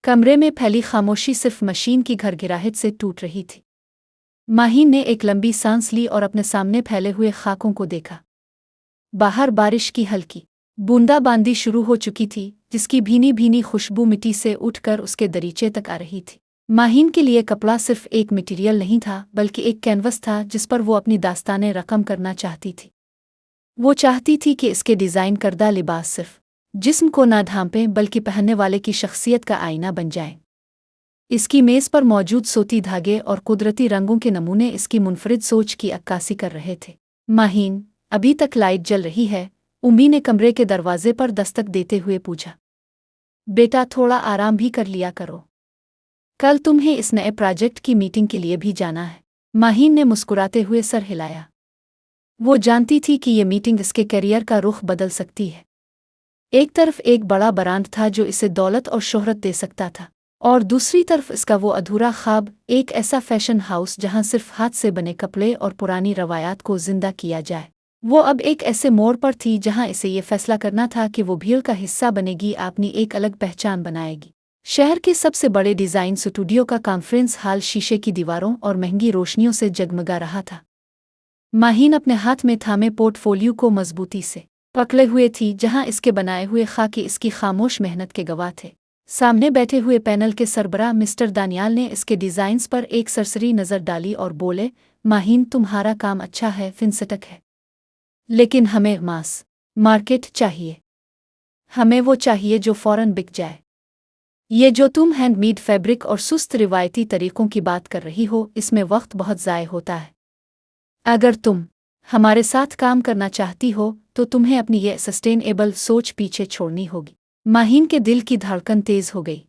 कमरे में फैली खामोशी सिर्फ मशीन की घरघराहट से टूट रही थी। माहीन ने एक लंबी सांस ली और अपने सामने फैले हुए खाकों को देखा। बाहर बारिश की हल्की बूंदाबांदी शुरू हो चुकी थी, जिसकी भीनी भीनी खुशबू मिट्टी से उठकर उसके दरीचे तक आ रही थी। माहीन के लिए कपड़ा सिर्फ एक मटेरियल नहीं था, बल्कि एक कैनवस था जिस पर वो अपनी दास्तानें रकम करना चाहती थी। वो चाहती थी कि इसके डिज़ाइन करदा लिबास सिर्फ जिस्म को ना ढांपें, बल्कि पहनने वाले की शख्सियत का आईना बन जाएं। इसकी मेज़ पर मौजूद सूती धागे और कुदरती रंगों के नमूने इसकी मुनफरिद सोच की अक्कासी कर रहे थे। माहीन, अभी तक लाइट जल रही है? उम्मी ने कमरे के दरवाजे पर दस्तक देते हुए पूछा। बेटा, थोड़ा आराम भी कर लिया करो। कल तुम्हें इस नए प्रोजेक्ट की मीटिंग के लिए भी जाना है। माहीन ने मुस्कुराते हुए सर हिलाया। वो जानती थी कि ये मीटिंग इसके करियर का रुख बदल सकती है। एक तरफ एक बड़ा ब्रांड था जो इसे दौलत और शोहरत दे सकता था, और दूसरी तरफ इसका वो अधूरा ख्वाब, एक ऐसा फैशन हाउस जहां सिर्फ हाथ से बने कपड़े और पुरानी रवायात को जिंदा किया जाए। वो अब एक ऐसे मोड़ पर थी जहां इसे ये फैसला करना था कि वो भीड़ का हिस्सा बनेगी, अपनी एक अलग पहचान बनाएगी। शहर के सबसे बड़े डिज़ाइन स्टूडियो का कॉन्फ्रेंस हॉल शीशे की दीवारों और महंगी रोशनियों से जगमगा रहा था। माहीन अपने हाथ में थामे पोर्टफोलियो को मजबूती से पकड़े हुए थी, जहां इसके बनाए हुए खाके इसकी खामोश मेहनत के गवाह थे। सामने बैठे हुए पैनल के सरबराह मिस्टर दानियाल ने इसके डिज़ाइंस पर एक सरसरी नज़र डाली और बोले, माहीन, तुम्हारा काम अच्छा है, फिनसटक है, लेकिन हमें मास मार्केट चाहिए। हमें वो चाहिए जो फौरन बिक जाए। ये जो तुम हैंडमेड फैब्रिक और सुस्त रिवायती तरीकों की बात कर रही हो, इसमें वक्त बहुत ज़ाय होता है। अगर तुम हमारे साथ काम करना चाहती हो तो तुम्हें अपनी ये सस्टेनेबल सोच पीछे छोड़नी होगी। माहीन के दिल की धड़कन तेज हो गई।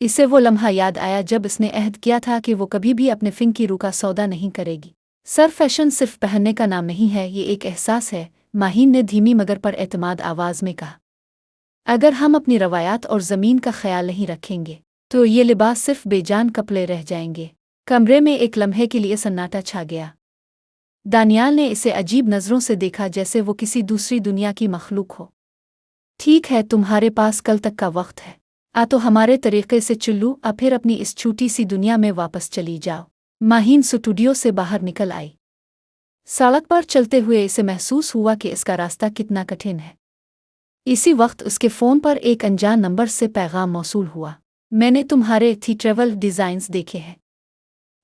इसे वो लम्हा याद आया जब इसने अहद किया था कि वो कभी भी अपने फिंग की रूह का सौदा नहीं करेगी। सर, फैशन सिर्फ पहनने का नाम नहीं है, ये एक एहसास है, माहीन ने धीमी मगर पर एतमाद आवाज़ में कहा। अगर हम अपनी रवायात और ज़मीन का ख्याल नहीं रखेंगे तो ये लिबास सिर्फ बेजान कपड़े रह जाएंगे। कमरे में एक लम्हे के लिए सन्नाटा छा गया। दानियाल ने इसे अजीब नज़रों से देखा, जैसे वो किसी दूसरी दुनिया की मखलूक हो। ठीक है, तुम्हारे पास कल तक का वक्त है। तो हमारे तरीक़े से चुल्लू, अब फिर अपनी इस छोटी सी दुनिया में वापस चली जाओ। माहीन स्टूडियो से बाहर निकल आई। सड़क पर चलते हुए इसे महसूस हुआ कि इसका रास्ता कितना कठिन है। इसी वक्त उसके फ़ोन पर एक अनजान नंबर से पैगाम मौसूल हुआ। मैंने तुम्हारे थी ट्रैवल डिज़ाइंस देखे हैं।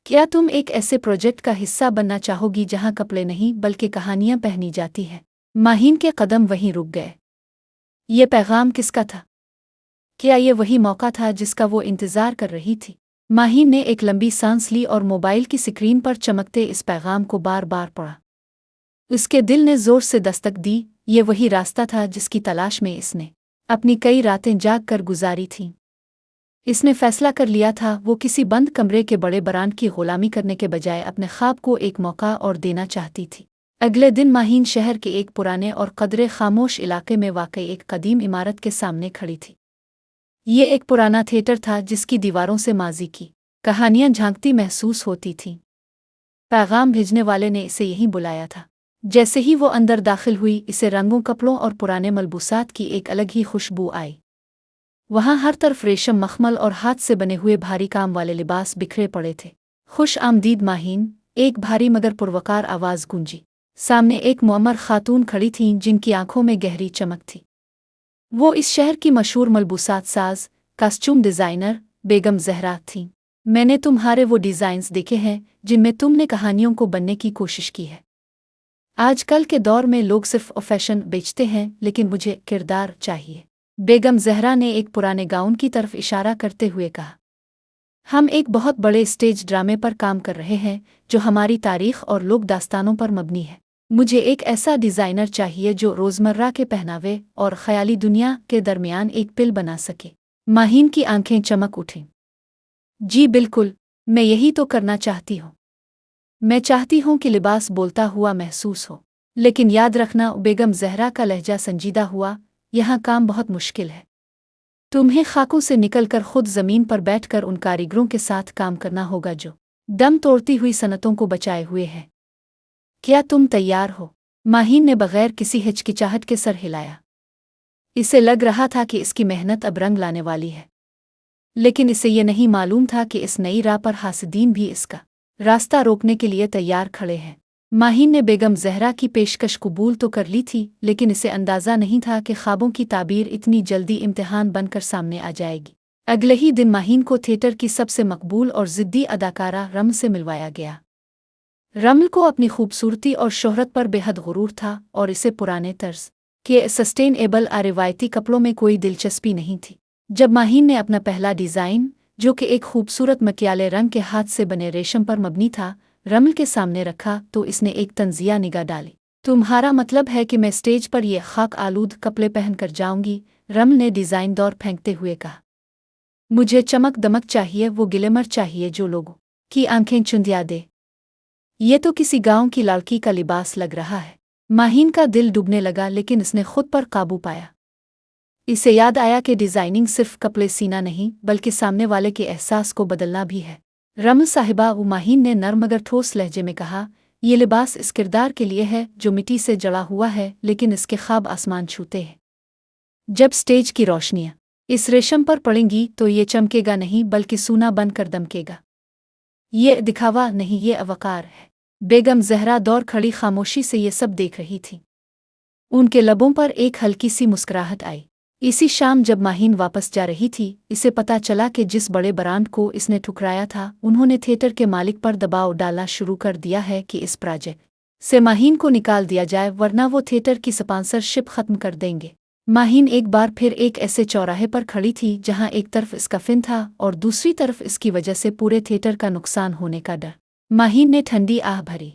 क्या तुम एक ऐसे प्रोजेक्ट का हिस्सा बनना चाहोगी जहां कपड़े नहीं बल्कि कहानियां पहनी जाती हैं? माहीन के कदम वहीं रुक गए। ये पैगाम किसका था? क्या ये वही मौका था जिसका वो इंतज़ार कर रही थी? माहीन ने एक लंबी सांस ली और मोबाइल की स्क्रीन पर चमकते इस पैगाम को बार बार पढ़ा। उसके दिल ने जोर से दस्तक दी। ये वही रास्ता था जिसकी तलाश में इसने अपनी कई रातें जाग कर गुजारी थीं। इसने फैसला कर लिया था, वो किसी बंद कमरे के बड़े ब्रांड की गुलामी करने के बजाय अपने ख्वाब को एक मौका और देना चाहती थी। अगले दिन माहीन शहर के एक पुराने और कदरे खामोश इलाके में वाकई एक कदीम इमारत के सामने खड़ी थी। ये एक पुराना थिएटर था जिसकी दीवारों से माजी की कहानियां झांकती महसूस होती थीं। पैगाम भेजने वाले ने इसे यहीं बुलाया था। जैसे ही वो अंदर दाखिल हुई, इसे रंगों, कपड़ों और पुराने मलबूसात की एक अलग ही खुशबू आई। वहाँ हर तरफ रेशम, मखमल और हाथ से बने हुए भारी काम वाले लिबास बिखरे पड़े थे। खुश आमदीद माहीन, एक भारी मगर पुरवकार आवाज़ गूंजी। सामने एक मुअम्मर खातून खड़ी थीं जिनकी आंखों में गहरी चमक थी। वो इस शहर की मशहूर मलबूसात साज, कॉस्ट्यूम डिज़ाइनर बेगम ज़हरा थीं। मैंने तुम्हारे वो डिज़ाइंस देखे हैं जिनमें तुमने कहानियों को बनने की कोशिश की है। आजकल के दौर में लोग सिर्फ फैशन बेचते हैं, लेकिन मुझे किरदार चाहिए। बेगम ज़हरा ने एक पुराने गाउन की तरफ इशारा करते हुए कहा। हम एक बहुत बड़े स्टेज ड्रामे पर काम कर रहे हैं जो हमारी तारीख और लोक दास्तानों पर मबनी है। मुझे एक ऐसा डिज़ाइनर चाहिए जो रोज़मर्रा के पहनावे और ख़याली दुनिया के दरमियान एक पिल बना सके। माहीन की आंखें चमक उठीं। जी बिल्कुल, मैं यही तो करना चाहती हूँ। मैं चाहती हूँ कि लिबास बोलता हुआ महसूस हो। लेकिन याद रखना, बेगम ज़हरा का लहजा संजीदा हुआ, यहाँ काम बहुत मुश्किल है। तुम्हें खाकों से निकलकर खुद ज़मीन पर बैठकर उन कारीगरों के साथ काम करना होगा जो दम तोड़ती हुई सनतों को बचाए हुए हैं। क्या तुम तैयार हो? माहीन ने बगैर किसी हिचकिचाहट के सर हिलाया। इसे लग रहा था कि इसकी मेहनत अब रंग लाने वाली है। लेकिन इसे ये नहीं मालूम था कि इस नई राह पर हासिदीन भी इसका रास्ता रोकने के लिए तैयार खड़े हैं। माहीन ने बेगम ज़हरा की पेशकश कबूल तो कर ली थी, लेकिन इसे अंदाज़ा नहीं था कि ख्वाबों की ताबीर इतनी जल्दी इम्तिहान बनकर सामने आ जाएगी। अगले ही दिन माहीन को थिएटर की सबसे मकबूल और ज़िद्दी अदाकारा रमल से मिलवाया गया। रमल को अपनी खूबसूरती और शोहरत पर बेहद गुरूर था और इसे पुराने तर्ज के सस्टेनेबल रिवायती कपड़ों में कोई दिलचस्पी नहीं थी। जब माहीन ने अपना पहला डिज़ाइन, जो कि एक खूबसूरत मक्याले रंग के हाथ से बने रेशम पर मबनी था, रमल के सामने रखा तो इसने एक तंजिया निगाह डाली। तुम्हारा मतलब है कि मैं स्टेज पर ये खाक आलूद कपड़े पहनकर जाऊंगी? रमल ने डिज़ाइन दौर फेंकते हुए कहा। मुझे चमक दमक चाहिए, वो गिलेमर चाहिए जो लोगों की आंखें चुंधिया दे। ये तो किसी गांव की लड़की का लिबास लग रहा है। माहीन का दिल डूबने लगा, लेकिन इसने खुद पर काबू पाया। इसे याद आया कि डिज़ाइनिंग सिर्फ कपड़े सीना नहीं, बल्कि सामने वाले के एहसास को बदलना भी है। रमल साहिबा, वो माहीन ने नर्म मगर ठोस लहजे में कहा, ये लिबास इस किरदार के लिए है जो मिट्टी से जड़ा हुआ है, लेकिन इसके ख्वाब आसमान छूते हैं। जब स्टेज की रोशनियां इस रेशम पर पड़ेंगी तो ये चमकेगा नहीं, बल्कि सूना बनकर दमकेगा। ये दिखावा नहीं, ये अवकार है। बेगम ज़हरा दौड़ खड़ी खामोशी से ये सब देख रही थी। उनके लबों पर एक हल्की सी मुस्कुराहट आई। इसी शाम जब माहीन वापस जा रही थी, इसे पता चला कि जिस बड़े ब्रांड को इसने ठुकराया था, उन्होंने थिएटर के मालिक पर दबाव डालना शुरू कर दिया है कि इस प्रोजेक्ट से माहीन को निकाल दिया जाए, वरना वो थिएटर की स्पॉन्सरशिप खत्म कर देंगे। माहीन एक बार फिर एक ऐसे चौराहे पर खड़ी थी जहां एक तरफ इसका फिन था और दूसरी तरफ इसकी वजह से पूरे थिएटर का नुकसान होने का डर। माहीन ने ठंडी आह भरी।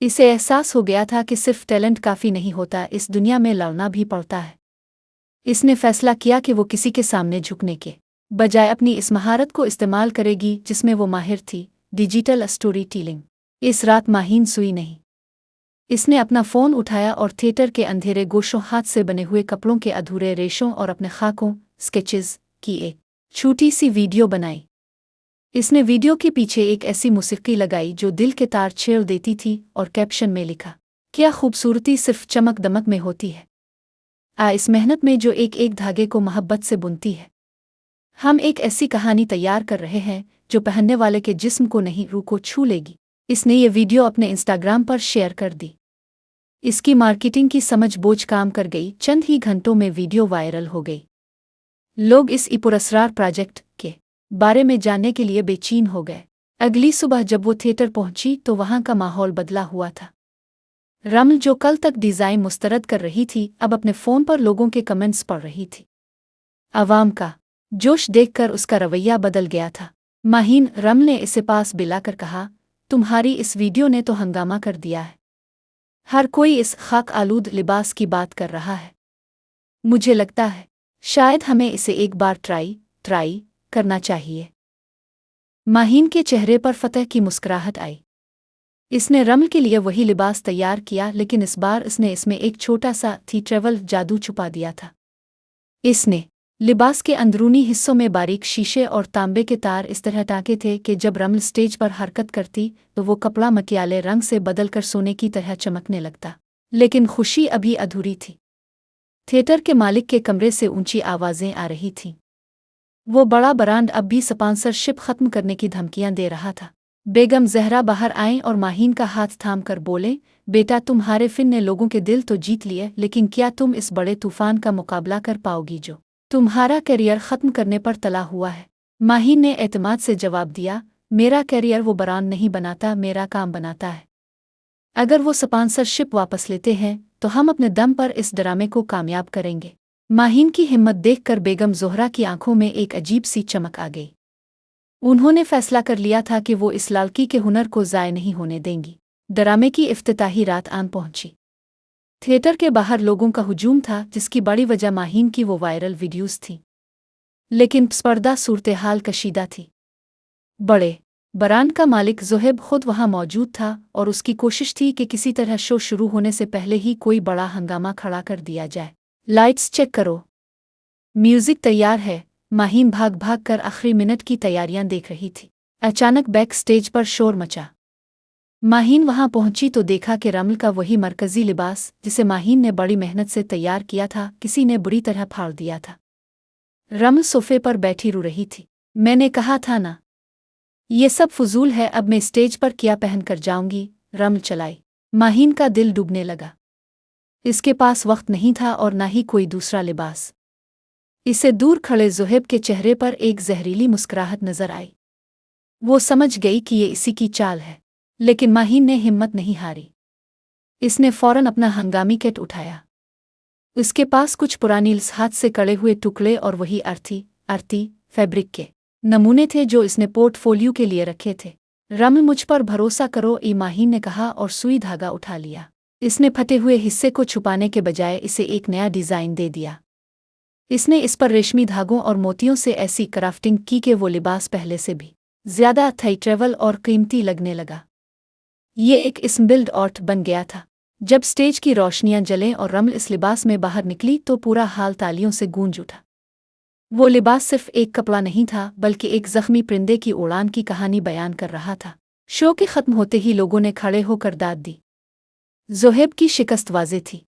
इसे एहसास हो गया था कि सिर्फ टैलेंट काफ़ी नहीं होता, इस दुनिया में लड़ना भी पड़ता है। इसने फैसला किया कि वो किसी के सामने झुकने के बजाय अपनी इस महारत को इस्तेमाल करेगी जिसमें वो माहिर थी, डिजिटल स्टोरी टेलिंग। इस रात माहीन सोई नहीं। इसने अपना फ़ोन उठाया और थिएटर के अंधेरे गोशों हाथ से बने हुए कपड़ों के अधूरे रेशों और अपने खाकों स्केचेस की एक छोटी सी वीडियो बनाई। इसने वीडियो के पीछे एक ऐसी मौसीकी लगाई जो दिल के तार छेड़ देती थी और कैप्शन में लिखा, क्या खूबसूरती सिर्फ चमक दमक में होती है, इस मेहनत में जो एक एक धागे को मोहब्बत से बुनती है। हम एक ऐसी कहानी तैयार कर रहे हैं जो पहनने वाले के जिस्म को नहीं, रूह को छू लेगी। इसने ये वीडियो अपने इंस्टाग्राम पर शेयर कर दी। इसकी मार्केटिंग की समझ बोझ काम कर गई। चंद ही घंटों में वीडियो वायरल हो गई। लोग इस पुरस्कार प्रोजेक्ट के बारे में जानने के लिए बेचैन हो गए। अगली सुबह जब वो थिएटर पहुंची तो वहां का माहौल बदला हुआ था। रमल, जो कल तक डिज़ाइन मुस्तरद कर रही थी, अब अपने फ़ोन पर लोगों के कमेंट्स पढ़ रही थी। अवाम का जोश देखकर उसका रवैया बदल गया था। माहीन, रमल ने इसे पास बिलाकर कहा, तुम्हारी इस वीडियो ने तो हंगामा कर दिया है। हर कोई इस खाक आलूद लिबास की बात कर रहा है। मुझे लगता है शायद हमें इसे एक बार ट्राई करना चाहिए। माहीन के चेहरे पर फतह की मुस्कुराहट आई। इसने रमल के लिए वही लिबास तैयार किया, लेकिन इस बार इसने इसमें एक छोटा सा ट्रैवल जादू छुपा दिया था। इसने लिबास के अंदरूनी हिस्सों में बारीक शीशे और तांबे के तार इस तरह टाँके थे कि जब रमल स्टेज पर हरकत करती तो वो कपड़ा मक्याले रंग से बदलकर सोने की तरह चमकने लगता। लेकिन खुशी अभी अधूरी थी। थिएटर के मालिक के कमरे से ऊंची आवाज़ें आ रही थीं। वो बड़ा ब्रांड अब भी स्पॉन्सरशिप खत्म करने की धमकियां दे रहा था। बेगम ज़हरा बाहर आईं और माहीन का हाथ थाम कर बोले, बेटा, तुम्हारे फिन ने लोगों के दिल तो जीत लिए, लेकिन क्या तुम इस बड़े तूफान का मुकाबला कर पाओगी जो तुम्हारा करियर ख़त्म करने पर तला हुआ है? माहीन ने एतमाद से जवाब दिया, मेरा करियर वो ब्रांड नहीं बनाता, मेरा काम बनाता है। अगर वो स्पॉन्सरशिप वापस लेते हैं तो हम अपने दम पर इस ड्रामे को कामयाब करेंगे। माहीन की हिम्मत देखकर बेगम ज़ोहरा की आंखों में एक अजीब सी चमक आ गई। उन्होंने फैसला कर लिया था कि वो इस लड़की के हुनर को ज़ाय नहीं होने देंगी। ड्रामे की इफ्तिताही रात आन पहुंची। थिएटर के बाहर लोगों का हुजूम था, जिसकी बड़ी वजह माहीन की वो वायरल वीडियोस थी। लेकिन स्पर्धा सूरत हाल कशीदा थी। बड़े ब्रांड का मालिक ज़ोहेब खुद वहां मौजूद था और उसकी कोशिश थी कि किसी तरह शो शुरू होने से पहले ही कोई बड़ा हंगामा खड़ा कर दिया जाए। लाइट्स चेक करो, म्यूजिक तैयार है। माहीन भाग भाग कर आखिरी मिनट की तैयारियां देख रही थी। अचानक बैक स्टेज पर शोर मचा। माहीन वहां पहुंची तो देखा कि रमल का वही मरकजी लिबास जिसे माहीन ने बड़ी मेहनत से तैयार किया था, किसी ने बुरी तरह फाड़ दिया था। रमल सोफे पर बैठी रो रही थी। मैंने कहा था ना, ये सब फजूल है, अब मैं स्टेज पर क्या पहनकर जाऊंगी। रमल चलाई। माहीन का दिल डूबने लगा। इसके पास वक्त नहीं था और ना ही कोई दूसरा लिबास। इसे दूर खड़े ज़ुहैब के चेहरे पर एक जहरीली मुस्कुराहट नजर आई। वो समझ गई कि ये इसी की चाल है, लेकिन माहीन ने हिम्मत नहीं हारी। इसने फौरन अपना हंगामी किट उठाया। उसके पास कुछ पुरानी हाथ से कड़े हुए टुकड़े और वही आरती फैब्रिक के नमूने थे जो इसने पोर्टफोलियो के लिए रखे थे। रमल, मुझ पर भरोसा करो, माहीन ने कहा और सुई धागा उठा लिया। इसने फटे हुए हिस्से को छुपाने के बजाय इसे एक नया डिज़ाइन दे दिया। इसने इस पर रेशमी धागों और मोतियों से ऐसी क्राफ्टिंग की कि वो लिबास पहले से भी ज्यादा थाई ट्रेवल और कीमती लगने लगा। ये एक इस्म-बिल्ड आर्ट बन गया था। जब स्टेज की रोशनियां जलें और रमल इस लिबास में बाहर निकली तो पूरा हाल तालियों से गूंज उठा। वो लिबास सिर्फ एक कपड़ा नहीं था, बल्कि एक जख्मी परिंदे की उड़ान की कहानी बयान कर रहा था। शो के खत्म होते ही लोगों ने खड़े होकर दाद दी। ज़ुहैब की शिकस्त वाज़ेह थी।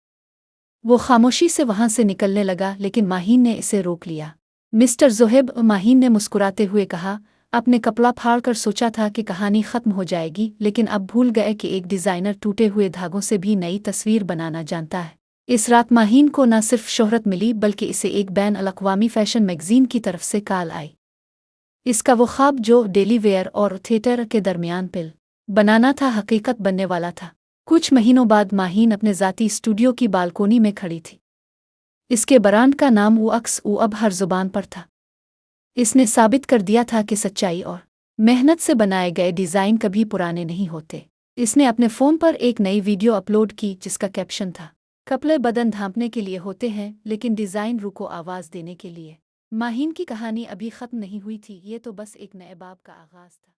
वो खामोशी से वहां से निकलने लगा, लेकिन माहीन ने इसे रोक लिया। मिस्टर ज़ुहैब, माहीन ने मुस्कुराते हुए कहा, अपने कपड़ा फाड़कर सोचा था कि कहानी खत्म हो जाएगी, लेकिन अब भूल गए कि एक डिज़ाइनर टूटे हुए धागों से भी नई तस्वीर बनाना जानता है। इस रात माहीन को न सिर्फ शोहरत मिली, बल्कि इसे एक बैन अल-अक़वामी फैशन मैगज़ीन की तरफ से कॉल आई। इसका वो ख्वाब जो डेली वेयर और थिएटर के दरमियान पिल बनाना था, हकीकत बनने वाला था। कुछ महीनों बाद माहीन अपने ज़ाती स्टूडियो की बालकोनी में खड़ी थी। इसके ब्रांड का नाम वो अब हर जुबान पर था। इसने साबित कर दिया था कि सच्चाई और मेहनत से बनाए गए डिज़ाइन कभी पुराने नहीं होते। इसने अपने फ़ोन पर एक नई वीडियो अपलोड की जिसका कैप्शन था, कपड़े बदन ढांपने के लिए होते हैं, लेकिन डिज़ाइन रूह को आवाज़ देने के लिए। माहीन की कहानी अभी ख़त्म नहीं हुई थी, ये तो बस एक नए बाब का आगाज़ था।